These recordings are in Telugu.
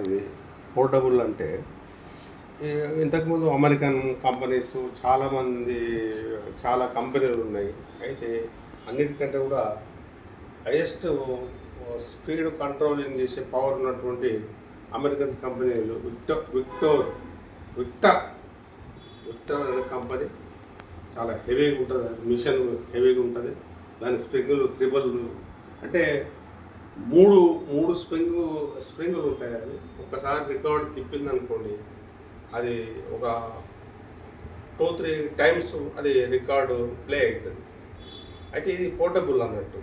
ఇది పోర్టబుల్ అంటే ఇంతకుముందు అమెరికన్ కంపెనీస్ చాలా కంపెనీలు ఉన్నాయి. అయితే అన్నిటికంటే కూడా హైయెస్ట్ స్పీడ్ కంట్రోలింగ్ చేసే పవర్ ఉన్నటువంటి అమెరికన్ కంపెనీలు విక్టర్ అనే కంపెనీ చాలా హెవీగా ఉంటుంది. మిషన్ హెవీగా ఉంటుంది. దాని స్ప్రింగులు అంటే మూడు మూడు స్ప్రింగులు ఉంటాయి. అది ఒకసారి రికార్డ్ తిప్పింది అనుకోండి, అది ఒక 2-3 టైమ్స్ అది రికార్డు ప్లే అవుతుంది. అయితే ఇది పోర్టబుల్ అన్నట్టు.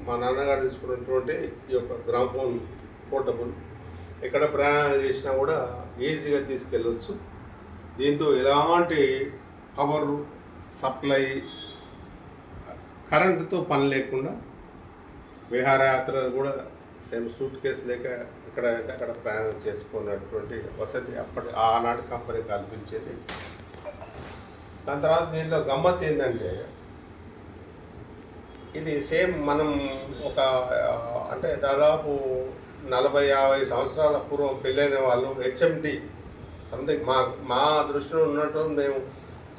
మా నాన్నగారు తీసుకున్నటువంటి ఈ యొక్క గ్రామ్ఫోన్ పోర్టబుల్. ఎక్కడ ప్రయాణం చేసినా కూడా ఈజీగా తీసుకెళ్ళవచ్చు. దీంతో ఎలాంటి పవర్ సప్లై, కరెంటుతో పని లేకుండా విహారయాత్రలు కూడా సేమ్ సూట్ కేసు లేక ఎక్కడంటే అక్కడ ప్రయాణం చేసుకున్నటువంటి వసతి ఆనాటి కంపెనీ కల్పించేది. దాని తర్వాత దీనిలో గమ్మత్ ఏంటంటే, ఇది సేమ్ మనం అంటే దాదాపు 40-50 సంవత్సరాల పూర్వం పెళ్ళైన వాళ్ళు హెచ్ఎండి సంథింగ్ మా దృష్టిలో ఉన్నట్టు మేము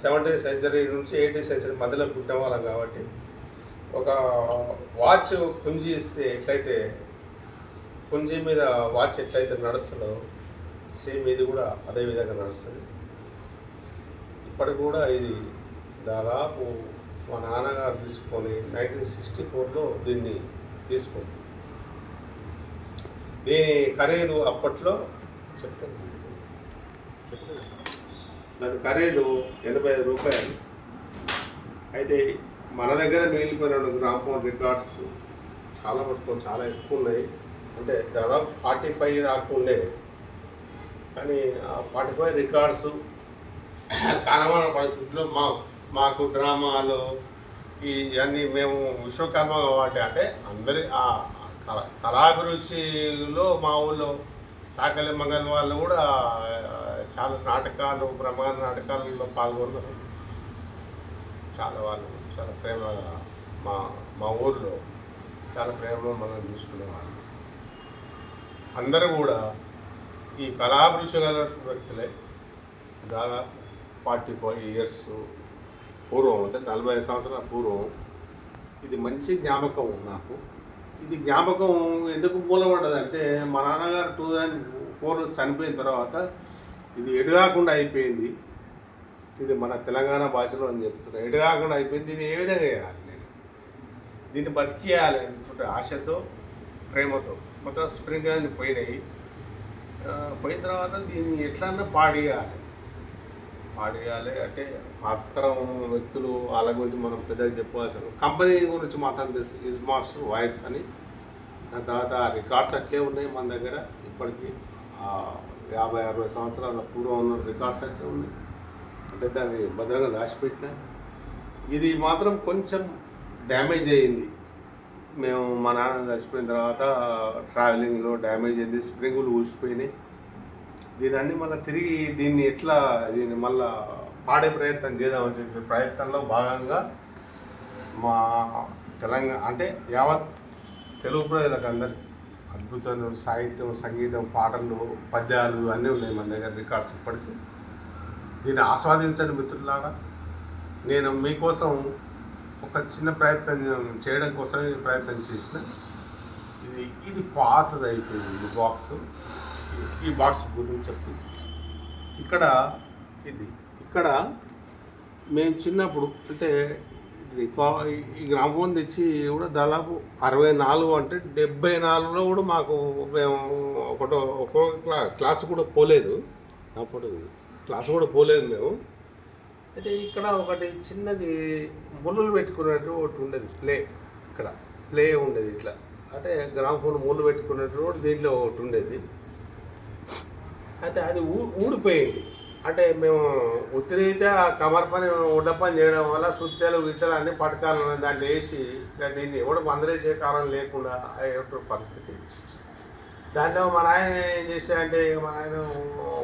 17th సెంచరీ నుంచి 18th సెంచరీ మధ్యలో పుట్టిన వాళ్ళం కాబట్టి ఒక వాచ్ కుంజి ఇస్తే ఎట్లయితే కుంజి మీద వాచ్ ఎట్లయితే నడుస్తుందో సేమ్ ఇది కూడా అదే విధంగా నడుస్తుంది. ఇప్పటికి కూడా ఇది దాదాపు మా నాన్నగారు తీసుకొని 1964లో దీన్ని తీసుకుంది. దీని ఖరీదు అప్పట్లో చెప్పండి, దాని ఖరీదు 85 రూపాయలు. అయితే మన దగ్గర మిగిలిపోయిన గ్రామ్ఫోన్ రికార్డ్స్ చాలా ఎక్కువ ఉన్నాయి. అంటే దాదాపు 45 దాకా ఉండేది. కానీ ఆ 45 రికార్డ్స్ కాలమాన పరిస్థితుల్లో మాకు డ్రామాలు ఇవన్నీ మేము విశ్వకర్మ కాబట్టి అంటే అందరి కళాభిరుచిలో మా ఊళ్ళో సాకలి మంగళ వాళ్ళు కూడా చాలా నాటకాలు, బ్రహ్మాండ నాటకాలలో పాల్గొన్నారు. వాళ్ళు చాలా ప్రేమగా మా ఊరిలో చాలా ప్రేమగా మనం చూసుకునేవాళ్ళు. అందరూ కూడా ఈ కళాభిరుచి గల వ్యక్తులే. దాదాపు 45 ఇయర్స్ పూర్వం, అంటే 45 సంవత్సరాల పూర్వం ఇది మంచి జ్ఞాపకం నాకు. ఇది జ్ఞాపకం ఎందుకు మూలపడ్డదంటే, మా నాన్నగారు 2004 చనిపోయిన తర్వాత ఇది ఎడగాకుండా అయిపోయింది. ఇది మన తెలంగాణ భాషలో అని చెప్తున్నా, ఎడగాకుండా అయిపోయింది. దీన్ని ఏ విధంగా చేయాలి, నేను దీన్ని బతికేయాలి అనుకుంటే ఆశతో, ప్రేమతో మొత్తం స్ప్రింగ్ అని పోయినాయి. పోయిన తర్వాత దీన్ని ఎట్లన్నా పాడేయాలి అంటే పాత్రం వ్యక్తులు వాళ్ళ గురించి మనం పెద్దగా చెప్పుకోవాల్సిన కంపెనీ గురించి మాత్రం తెలుసు, ఇస్మార్ట్స్ వాయిస్ అని. దాని తర్వాత రికార్డ్స్ అట్లే ఉన్నాయి మన దగ్గర. ఇప్పటికీ 50-60 సంవత్సరాల పూర్వం ఉన్న రికార్డ్స్ అట్లే ఉన్నాయి. అంటే దాన్ని భద్రంగా దాచిపెట్టిన. ఇది మాత్రం కొంచెం డ్యామేజ్ అయ్యింది. మేము మా నాన్న చచ్చిపోయిన తర్వాత ట్రావెలింగ్లో డ్యామేజ్ అయింది, స్ప్రింగులు ఊసిపోయినాయి. దీన్ని మళ్ళీ తిరిగి దీన్ని మళ్ళీ పాడే ప్రయత్నం చేద్దామని చెప్పి ప్రయత్నంలో భాగంగా మా తెలంగాణ అంటే యావత్ తెలుగు ప్రజలకు అందరికీ అద్భుతమైన సాహిత్యం, సంగీతం, పాటలు, పద్యాలు అన్నీ ఉన్నాయి మన దగ్గర రికార్డ్స్ ఇప్పటికీ. దీన్ని ఆస్వాదించండి మిత్రులారా. నేను మీకోసం ఒక చిన్న ప్రయత్నం చేయడం కోసం ప్రయత్నం చేసిన. ఇది పాతది అయిపోయింది బాక్స్. ఈ బాక్స్ గురించి చెప్తుంది. ఇక్కడ మేము చిన్నప్పుడు అంటే ఈ గ్రామఫోన్ తెచ్చి కూడా దాదాపు 64 అంటే 74లో కూడా మాకు మేము ఒక్కో క్లాసు కూడా పోలేదు. అప్పుడు క్లాసు కూడా పోలేదు మేము. అయితే ఇక్కడ ఒకటి చిన్నది ముళ్ళు పెట్టుకున్నట్టు ఒకటి ఉండేది, ప్లే ఉండేది. ఇట్లా అంటే గ్రామఫోన్ ముళ్ళు పెట్టుకున్నట్టు కూడా దీంట్లో ఒకటి ఉండేది. అయితే అది ఊడిపోయింది. అంటే మేము ఉత్తిరీత్యా కమర్ పని, ఉడ్డ పని చేయడం వల్ల సుత్తెలు గిత్తెలు అన్నీ పట్టుకాలని దాన్ని వేసి దీన్ని ఎవడు మందలేసే కాలం లేకుండా అయ్యే పరిస్థితి. దాంట్లో మా నాయన ఏం చేశాడంటే, మా ఆయన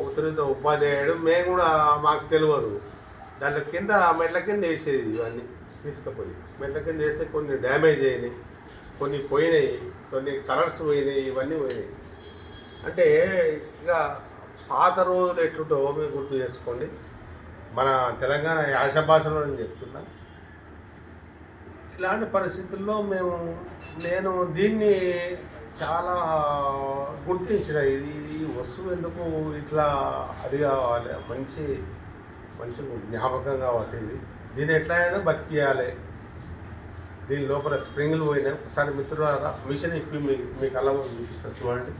ఉత్తరీత ఉపాధ్యాయుడు, మేము కూడా మాకు తెలియదు. దాంట్లో కింద మెట్ల కింద వేసేది. ఇవన్నీ తీసుకుపోయి మెట్ల కింద వేస్తే కొన్ని డ్యామేజ్ అయినాయి, కొన్ని పోయినాయి, కొన్ని కలర్స్ పోయినాయి, ఇవన్నీ పోయినాయి. అంటే ఇక పాత రోజులు ఎట్లుంటావో మీరు గుర్తు చేసుకోండి. మన తెలంగాణ యాస భాషలో నేను చెప్తున్నా. ఇలాంటి పరిస్థితుల్లో నేను దీన్ని చాలా గుర్తించిన. ఈ వస్తువు ఎందుకు ఇట్లా అది కావాలి, మంచి మంచి జ్ఞాపకం కాబట్టి దీన్ని ఎట్లయినా బతికియాలి. దీని లోపల స్ప్రింగులు పోయినాయి. ఒకసారి మిత్రులారా మిషన్ ఇప్పి మీ కళ్ళ ముందు చూపిస్తారు చూడండి.